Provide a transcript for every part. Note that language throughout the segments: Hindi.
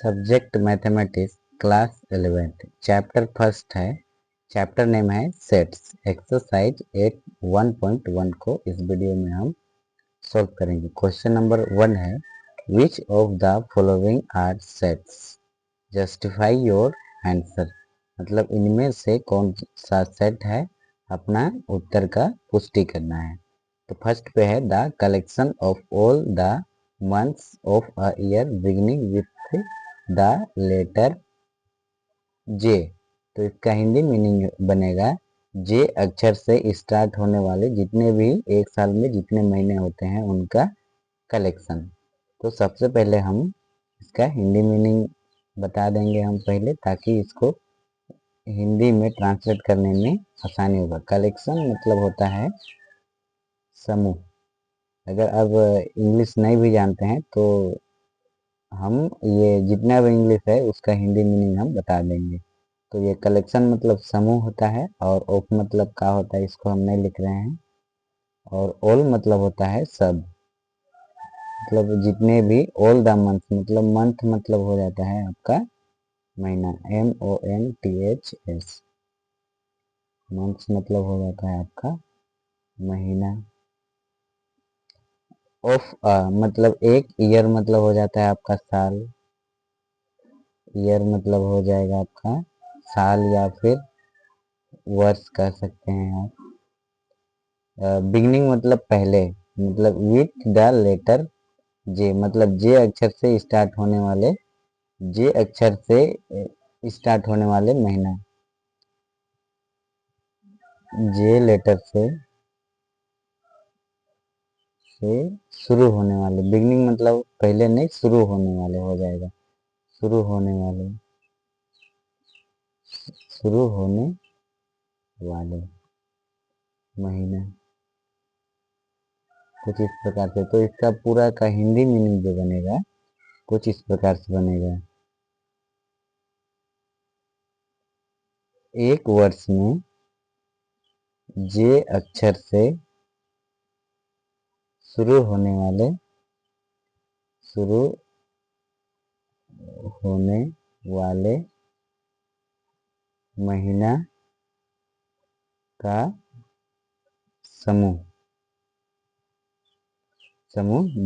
Subject mathematics class 11th chapter first है। चैप्टर नेम है सेट्स। एक्सरसाइज 8 1.1 को इस वीडियो में हम सॉल्व करेंगे। क्वेश्चन नंबर 1 है which of the following are sets, justify your answer. मतलब इनमें से कौन सा सेट है, अपना उत्तर का पुष्टि करना है। तो फर्स्ट पे है the collection of all the months of a year beginning with the letter J. तो इसका हिंदी मीनिंग बनेगा जे अक्षर से स्टार्ट होने वाले जितने भी एक साल में जितने महीने होते हैं उनका कलेक्शन। तो सबसे पहले हम इसका हिंदी मीनिंग बता देंगे हम पहले, ताकि इसको हिंदी में ट्रांसलेट करने में आसानी होगा। कलेक्शन मतलब होता है समूह। अगर अब इंग्लिश नहीं भी जानते हैं तो हम ये जितना भी इंग्लिश है उसका हिंदी मीनिंग हम बता देंगे। तो ये कलेक्शन मतलब समूह होता है, और ऑफ मतलब का होता है, इसको हम नहीं लिख रहे हैं। और ऑल मतलब होता है सब, मतलब जितने भी, ऑल द मंथ मतलब मंथ मतलब हो जाता है आपका महीना, MONTHS। मंथ मतलब हो जाता है आपका महीना। ऑफ मतलब एक, ईयर मतलब हो जाता है आपका साल। ईयर मतलब हो जाएगा आपका साल या फिर वर्ष कह सकते हैं आप। बिगनिंग मतलब पहले, मतलब विथ द लेटर जे, मतलब जे अक्षर से स्टार्ट होने वाले, जे अक्षर से स्टार्ट होने वाले महीना, जे लेटर से शुरू होने वाले। बिगनिंग मतलब पहले नहीं, शुरू होने वाले हो जाएगा। शुरू होने वाले, शुरू होने वाले महीना, कुछ इस प्रकार से। तो इसका पूरा का हिंदी मीनिंग जो बनेगा कुछ इस प्रकार से बनेगा। एक वर्ष में जे अक्षर से शुरू होने वाले महीना का समूह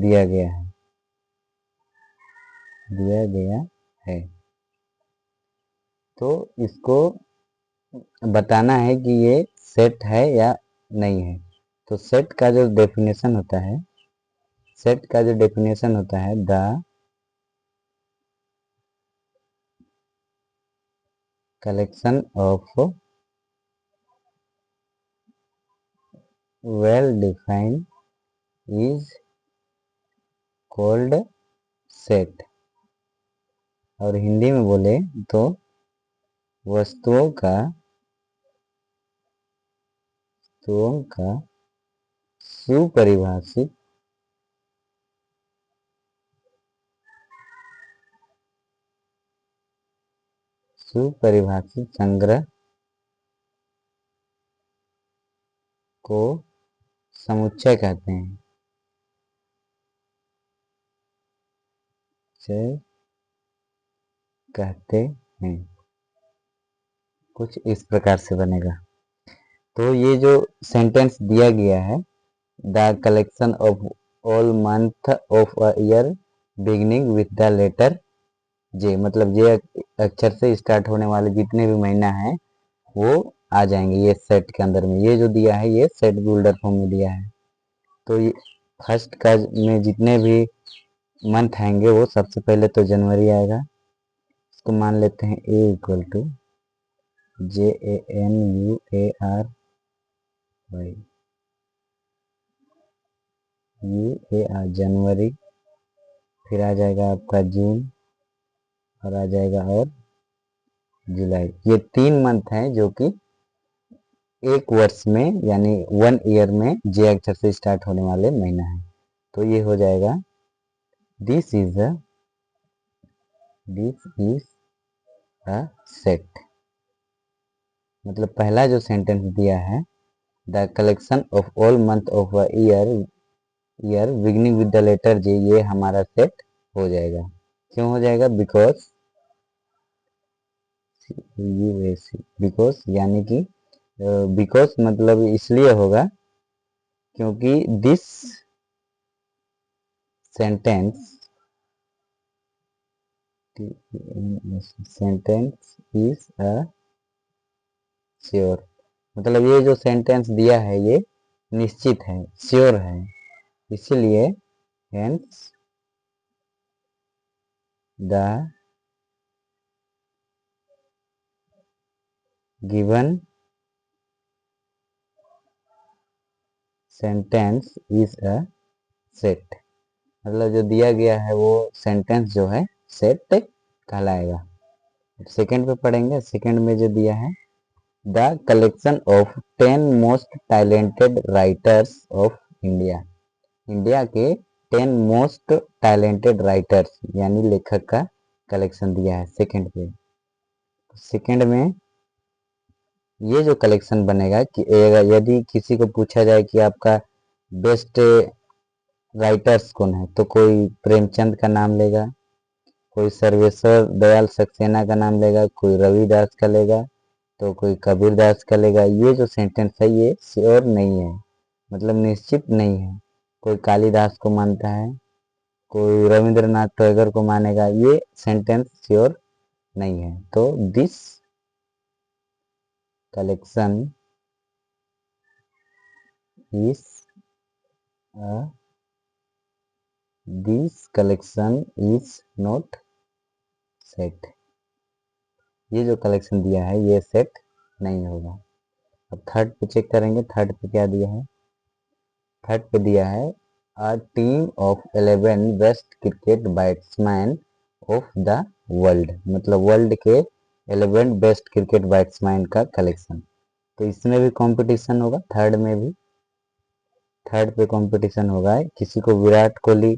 दिया गया है। तो इसको बताना है कि ये सेट है या नहीं है। तो सेट का जो डेफिनेशन होता है, the collection of well defined is called set. और हिंदी में बोले तो वस्तुओं का सुपरिभाषित संग्रह को समुच्चय कहते हैं। कुछ इस प्रकार से बनेगा। तो ये जो सेंटेंस दिया गया है, the collection of all month of a year beginning with the letter J, मतलब जे अक्षर से स्टार्ट होने वाले जितने भी महीना हैं वो आ जाएंगे ये सेट के अंदर में। ये जो दिया है ये सेट बिल्डर फॉर्म में दिया है। तो ये फर्स्ट का में जितने भी मंथ आएंगे वो सबसे पहले तो जनवरी आएगा। इसको मान लेते हैं A इक्वल टू JANUARY जनवरी। फिर आ जाएगा आपका जून, और आ जाएगा और जुलाई। ये 3 मंथ हैं जो कि एक वर्ष में यानी 1 ईयर में जे अक्षर से स्टार्ट होने वाले महीना है। तो ये हो जाएगा दिस इज अ सेट। मतलब पहला जो सेंटेंस दिया है the collection of all month of a year beginning with the letter J, ये हमारा सेट हो जाएगा। क्यों हो जाएगा? बिकॉज यूएसी, बिकॉज यानी कि बिकॉज मतलब इसलिए होगा क्योंकि this sentence is a sure, मतलब ये जो सेंटेंस दिया है ये निश्चित है, श्योर है, इसलिए hence the given sentence is a set, मतलब जो दिया गया है वो सेंटेंस जो है सेट कहलाएगा। सेकंड पे पढ़ेंगे, सेकंड में जो दिया है the collection of 10 most talented writers of India, India के 10 मोस्ट टैलेंटेड राइटर्स यानी लेखक का कलेक्शन दिया है सेकंड पे। सेकंड में ये जो कलेक्शन बनेगा कि यदि किसी को पूछा जाए कि आपका बेस्ट राइटर्स कौन है, तो कोई प्रेमचंद का नाम लेगा, कोई सर्वेश्वर दयाल सक्सेना का नाम लेगा, कोई रविदास का लेगा, तो कोई कबीरदास का लेगा। ये जो सेंटेंस है ये श्योर नहीं है, मतलब निश्चित नहीं है। कोई कालिदास को मानता है, कोई रविंद्रनाथ टैगोर को मानेगा, ये सेंटेंस श्योर नहीं है। तो this collection is this collection is not set, ये जो कलेक्शन दिया है ये सेट नहीं होगा। अब थर्ड पे चेक करेंगे, थर्ड पे क्या दिया है? थर्ड पे दिया है a team of 11 best cricket batsman of the world, मतलब वर्ल्ड के 11 बेस्ट क्रिकेट बैट्समैन का कलेक्शन। तो इसमें भी कंपटीशन होगा, थर्ड में भी, थर्ड पे कंपटीशन होगा। किसी को विराट कोहली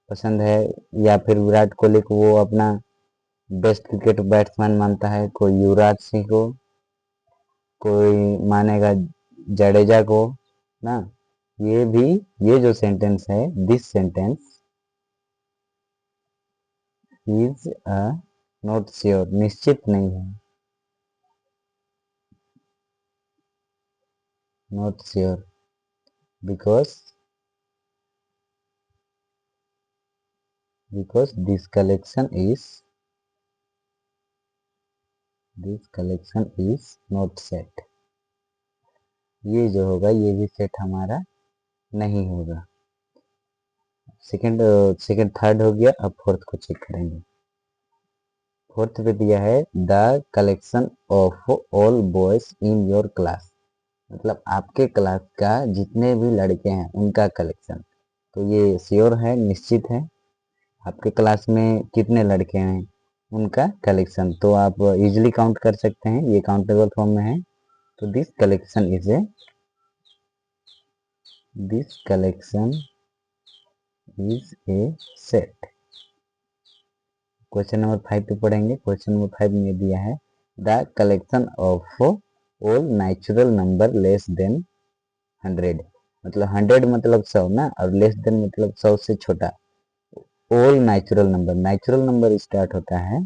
पसंद है या फिर विराट कोहली को वो अपना बेस्ट क्रिकेट बैट्समैन मानता है, कोई युवराज सिंह को, कोई मानेगा जडेजा को ना। ये भी, ये जो सेंटेंस है this sentence is a not sure, निश्चित नहीं है, not sure because this collection is not set, ये जो होगा ये भी सेट हमारा नहीं होगा। सेकंड थर्ड हो गया, अब फोर्थ को चेक करेंगे। फोर्थ पे दिया है the collection of all boys in your class, मतलब आपके क्लास का जितने भी लड़के हैं उनका कलेक्शन। तो ये श्योर है, निश्चित है। आपके क्लास में कितने लड़के हैं उनका कलेक्शन, तो आप इजीली काउंट कर सकते हैं, ये काउंटेबल फॉर्म में है। तो this collection is A set. Question number 5 पे पढ़ेंगे। क्वेश्चन नंबर 5 में दिया है the collection of all natural number less than 100, मतलब 100 मतलब 100 ना, और लेस देन मतलब 100 से छोटा। ऑल नेचुरल नंबर स्टार्ट होता है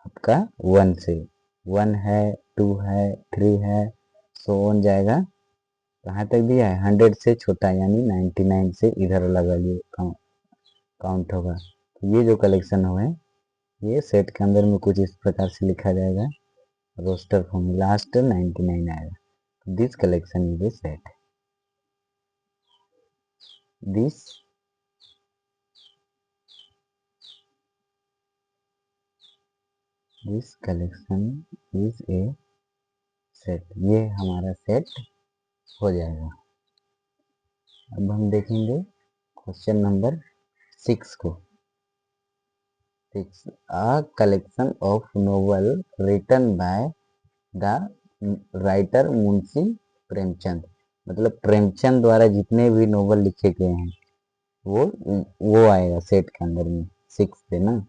आपका 1 से, 1 है, 2 है, 3 है, सो ऑन जाएगा। कहाँ तक दिया है? 100 से छोटा यानी 99 से इधर लगा लिए काउंट होगा। तो ये जो कलेक्शन हुए ये सेट के अंदर में कुछ इस प्रकार से लिखा जाएगा, रोस्टर फॉर्म, लास्ट 99 आएगा। This collection is A set, this collection is A set, ये हमारा सेट हो जाएगा। अब हम देखेंगे क्वेश्चन नंबर 6 को। 6 a collection of novel written by the writer Munshi Premchand, मतलब प्रेमचंद द्वारा जितने भी नोवेल लिखे गए हैं वो आएगा सेट के अंदर में, 6 पे ना,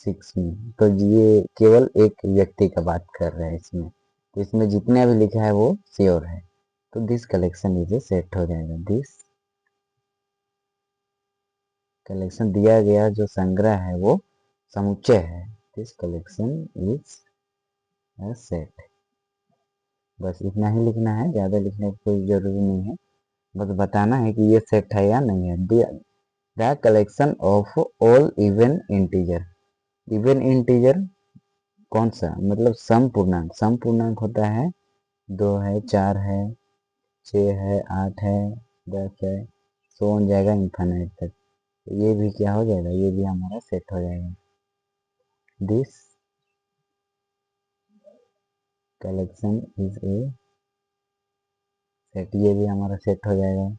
6 में। तो ये केवल एक व्यक्ति का बात कर रहे हैं इसमें, तो इसमें जितने भी लिखा है वो श्योर है। तो this collection is A set हो जाएगा, दिस कलेक्शन दिया गया जो संग्रह है वो समुच्चय है। This collection is a set. बस इतना ही लिखना है, ज़्यादा लिखने की कोई ज़रूरी नहीं है, बस बताना है कि ये सेट है या नहीं है। The collection of all even integer. Even integer कौन सा, मतलब सम पूर्णांक। सम पूर्णांक होता है 2 है, 4 है, 6 है, 8 है, 10 है, सो ऑन जाएगा इन्फाइनाइट तक। तो ये भी क्या हो जाएगा, ये भी हमारा सेट हो जाएगा। This collection is A set, ये भी हमारा सेट हो जाएगा।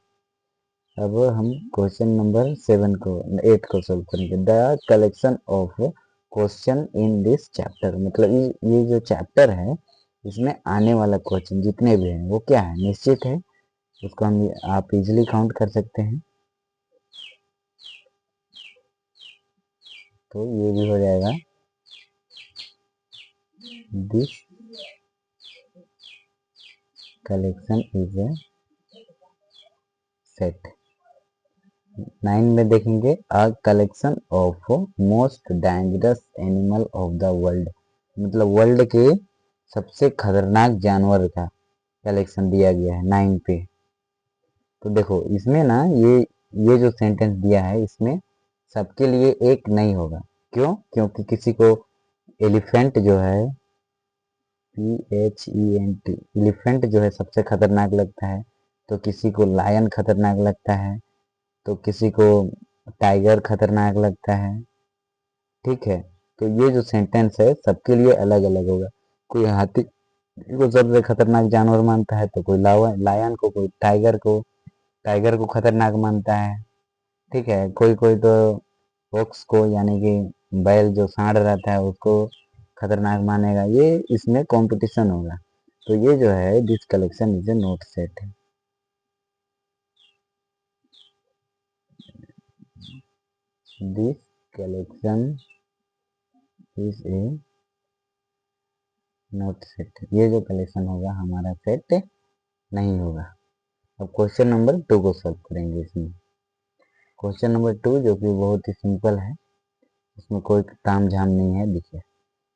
अब हम क्वेश्चन नंबर 8 को सोल्व करेंगे। The collection of question in this chapter, मतलब ये जो चैप्टर है इसमें आने वाला क्वेश्चन जितने भी हैं वो क्या है, निश्चित है। उसको हम आप इजीली काउंट कर सकते हैं। तो ये भी हो जाएगा। This collection is A set. 9 में देखेंगे, अ collection of most dangerous animal of the world, मतलब वर्ल्ड के सबसे खतरनाक जानवर का कलेक्शन दिया गया है 9 पे। तो देखो इसमें ना ये जो सेंटेंस दिया है इसमें सबके लिए एक नहीं होगा। क्यों? क्योंकि किसी को एलिफेंट जो है PHENT, एलिफेंट जो है सबसे खतरनाक लगता है, तो किसी को लायन खतरनाक लगता है, तो किसी को टाइगर खतरनाक लगता है। ठीक है, तो ये जो सेंटेंस है सबके लिए अलग अलग होगा। कोई हाथी को सबसे खतरनाक जानवर मानता है, तो कोई लायन को, कोई टाइगर को खतरनाक मानता है। ठीक है, कोई कोई तो फोक्स को, यानी कि बैल जो सांड रहता है उसको खतरनाक मानेगा। ये इसमें कंपटीशन होगा। तो ये जो है this collection is a not set है। This collection is a not set. ये जो कलेक्शन होगा हमारा सेट नहीं होगा। अब क्वेश्चन नंबर 2 को सॉल्व करेंगे। इसमें क्वेश्चन नंबर 2 जो कि बहुत ही सिंपल है, इसमें कोई ताम झाम नहीं है। देखिए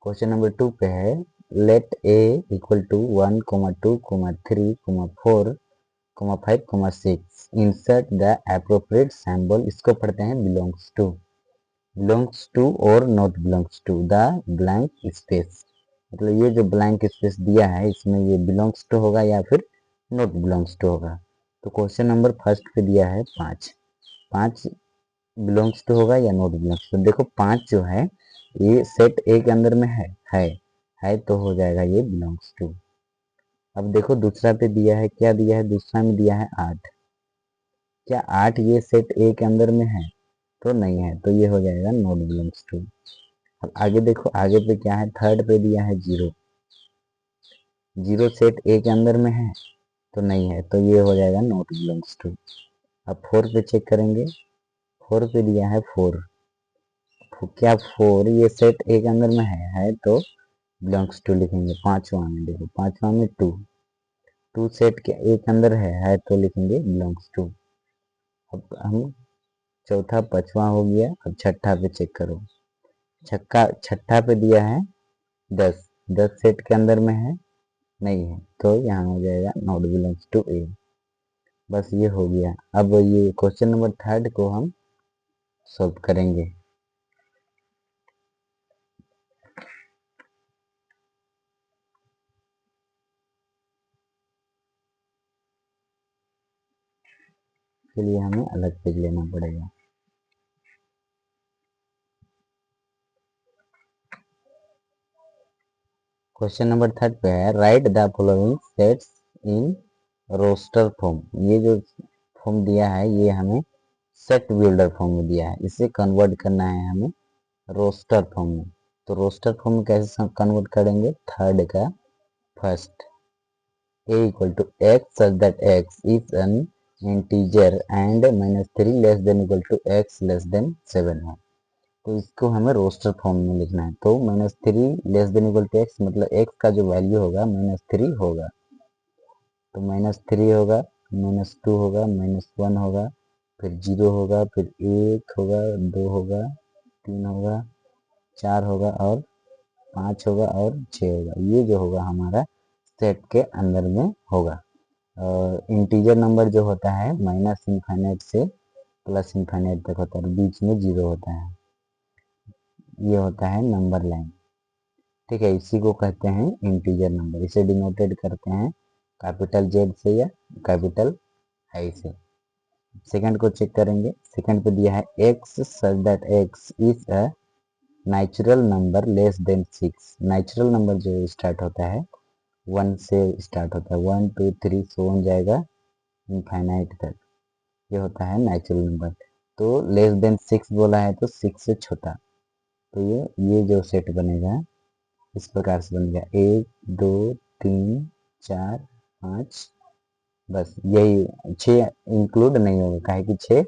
क्वेश्चन नंबर 2 पे है, let A equal to 1, 2, 3, 4, 5, 6 insert the appropriate symbol. इसको पढ़ते हैं बिलोंग्स टू और not belongs to the blank space. मतलब ये जो ब्लैंक स्पेस दिया है इसमें ये बिलोंग्स टू होगा या फिर नॉट बिलोंग्स टू होगा। तो क्वेश्चन नंबर फर्स्ट पे दिया है 5 बिलोंग्स टू होगा या नॉट बिलोंग्स टू। देखो 5 जो है ये सेट ए के अंदर में है तो हो जाएगा ये बिलोंग्स टू। अब देखो दूसरा पे दिया है, क्या दिया है, दूसरा में दिया है 8। क्या 8 ये सेट ए के अंदर में है? तो नहीं है, तो ये हो जाएगा नॉट बिलोंग्स टू। अब आगे देखो, आगे पे क्या है, थर्ड पे दिया है 0 सेट ए के अंदर में है? तो नहीं है, तो ये हो जाएगा नॉट बिलोंग्स टू। अब 4 पे चेक करेंगे, 4 पे दिया है 4। क्या 4 ये सेट ए के अंदर में है तो बिलोंग्स टू लिखेंगे। पांचवा में देखो, पांचवा में 2 सेट के ए के अंदर है तो लिखेंगे बिलोंग्स टू। अब हम चौथा पांचवा हो गया। अब छठा पे चेक करो, छठा पे दिया है 10 सेट के अंदर में है? नहीं है, तो यहाँ हो जाएगा नॉट बिलोंग्स टू ए। बस ये हो गया। अब ये क्वेश्चन नंबर थर्ड को हम सॉल्व करेंगे। इसके लिए हमें अलग पेज लेना पड़ेगा। क्वेश्चन नंबर थर्ड पे है, write the following sets in roster form. ये जो फॉर्म दिया है ये हमें सेट बिल्डर फॉर्म में दिया है, इसे कन्वर्ट करना है हमें रोस्टर फॉर्म में। तो रोस्टर फॉर्म में कैसे कन्वर्ट करेंगे, थर्ड का first, a equal to x such that x is an integer and -3 less than equal to x less than 7 है। तो इसको हमें रोस्टर फॉर्म में लिखना है। तो -3 less than equal to x, मतलब एक्स का जो वैल्यू होगा -3 होगा। तो -3 होगा, -2 होगा, -1 होगा, फिर 0 होगा, फिर 1 होगा, 2 होगा, 3 होगा, 4 होगा और 5 होगा और 6 होगा। ये जो होगा हमारा सेट के अंदर में होगा। और इंटीजर नंबर जो होता है माइनस इनफाइनाइट से प्लस इनफाइनाइट तक होता है, बीच में 0 होता है। ये होता है नंबर लाइन, ठीक है। इसी को कहते हैं इंटीजर नंबर। इसे डिनोटेड करते हैं कैपिटल जेड से या कैपिटल आई से। सेकंड को चेक करेंगे। सेकंड पे दिया है x such that x is a natural number less than 6। Natural number जो स्टार्ट होता है 1 से स्टार्ट होता है, 1 2 3 सो ऑन जाएगा इनफाइनाइट तक, ये होता है नेचुरल नंबर। तो लेस देन 6 बोला है तो 6 से छोटा, तो ये जो सेट बनेगा इस प्रकार से बनेगा 1 2 3 4 5, बस यही 6 इंक्लूड नहीं होगा, काहे कि 6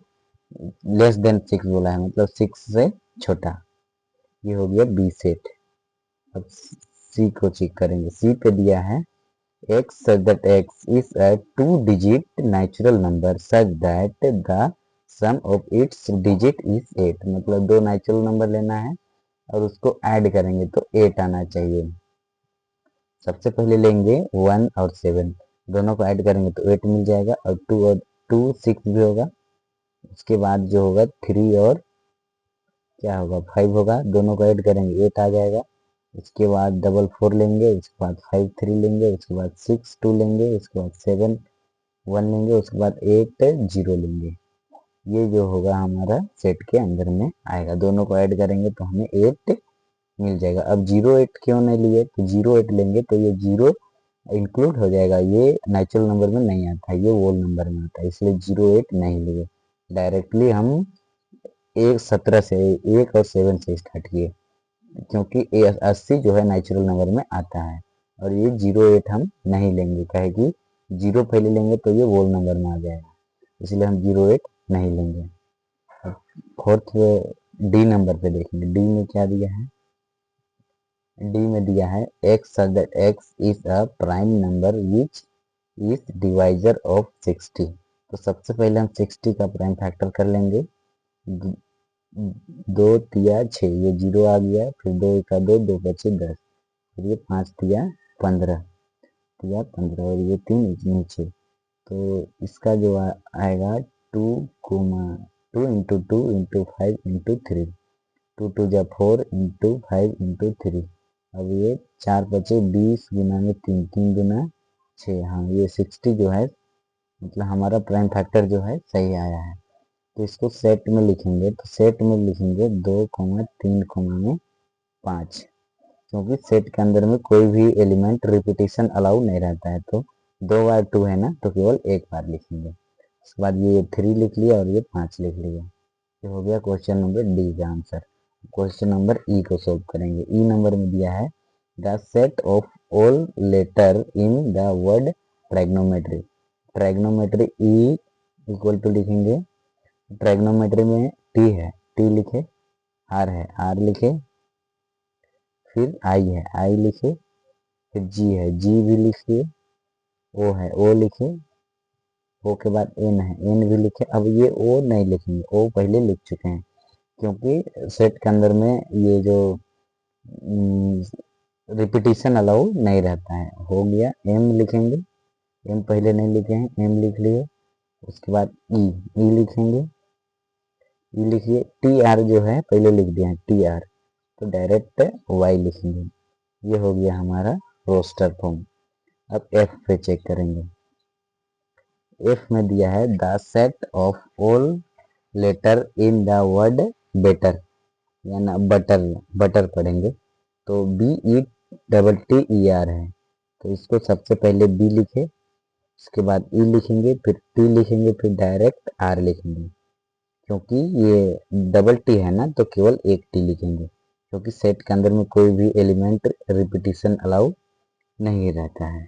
लेस देन 6 बोला है, मतलब 6 से छोटा। ये हो गया बी सेट। अब सी को चेक करेंगे। सी पे दिया है x such that x is a 2-digit natural number such that the sum of its digit is 8। मतलब दो नेचुरल नंबर लेना है और उसको ऐड करेंगे तो 8 आना चाहिए। सबसे पहले लेंगे 1 और 7, दोनों को ऐड करेंगे तो 8 मिल जाएगा, और 2 6 भी होगा। उसके बाद जो होगा 3 और क्या होगा 5 होगा, दोनों को ऐड करेंगे 8 आ जाएगा। उसके बाद डबल 4 लेंगे, उसके बाद 5 3 लेंगे, उसके बाद 6 2 लेंगे, उसके बाद 7 1 लेंगे, उसके बाद 8 0 लेंगे। ये जो होगा हमारा सेट के अंदर में आएगा। दोनों को ऐड करेंगे तो हमें 8 मिल जाएगा। अब 0 8 क्यों नहीं लिए, तो 0 8 लेंगे तो ये 0 इंक्लूड हो जाएगा, ये नेचुरल नंबर में नहीं आता है, ये वोल नंबर में आता है, इसलिए 0 8 नहीं लिए। डायरेक्टली हम 17 से 1 और 7 से स्टार्ट किए, क्योंकि 80 जो है नेचुरल नंबर में आता है। और ये 0 8 हम नहीं लेंगे, कहे कि 0 पहले लेंगे तो ये वोल नंबर में आ जाएगा, इसलिए हम 0 8 नहीं लेंगे। फोर्थ डी नंबर पे देखेंगे। डी में क्या दिया है, डी में दिया है x such that x is a prime number which is divisor of 60। तो सबसे पहले हम 60 का प्राइम फैक्टर कर लेंगे। 2 तिया 6, ये 0 आ गया, फिर 2 का 2 2 बचे 10, फिर ये 5 तिया 15 तिया 15, और ये 3 नीचे। तो इसका जो आएगा 2 इंटू 2 इंटू 5 इंटू 3, 2 2 जा 4 इंटू 5 इंटू 3। अब ये 4 बचे 20 गुना में 3 3 गुना 6। हाँ, ये 60 जो है मतलब हमारा प्राइम फैक्टर जो है सही आया है। तो इसको सेट में लिखेंगे, तो सेट में लिखेंगे 2 3 में 5, क्योंकि सेट के अंदर में कोई भी एलिमेंट रिपीटिशन अलाउ नहीं रहता है। तो 2 बार 2 है ना, तो केवल एक बार लिखेंगे। उसके बाद ये 3 लिख लिया और ये 5 लिख लिया। ये हो गया क्वेश्चन नंबर डी का आंसर। क्वेश्चन नंबर ई को सोल्व करेंगे। ई नंबर में दिया है the set of all letter in the word trigonometry. Trigonometry E equal to लिखेंगे, ट्राइग्नोमेट्री में टी है, टी लिखे, आर है, आर लिखे, फिर आई है, आई लिखे, फिर जी है, जी भी लिखिए, ओ है, ओ लिखे, ओ के बाद एन है, एन भी लिखे। अब ये ओ नहीं लिखेंगे, ओ पहले लिख चुके हैं, क्योंकि सेट के अंदर में ये जो रिपीटिशन अलाउ नहीं रहता है। हो गया, एम लिखेंगे, एम पहले नहीं लिखे हैं, एम लिख लिए। उसके बाद ई, ई लिखेंगे, ई लिखिए। टी आर जो है पहले लिख दिया है, टी आर, तो डायरेक्ट वाई लिखेंगे। ये हो गया हमारा रोस्टर फॉर्म। अब एफ पे चेक करेंगे। एफ में दिया है the set of all letter in the word better, या ना बटर, बटर पढ़ेंगे, तो B E double T E R है, तो इसको सबसे पहले बी लिखे, उसके बाद ई लिखेंगे, फिर टी लिखेंगे, फिर डायरेक्ट आर लिखेंगे। क्योंकि ये डबल टी है ना, तो केवल एक टी लिखेंगे, क्योंकि सेट के अंदर में कोई भी एलिमेंट रिपीटिशन अलाउ नहीं रहता है।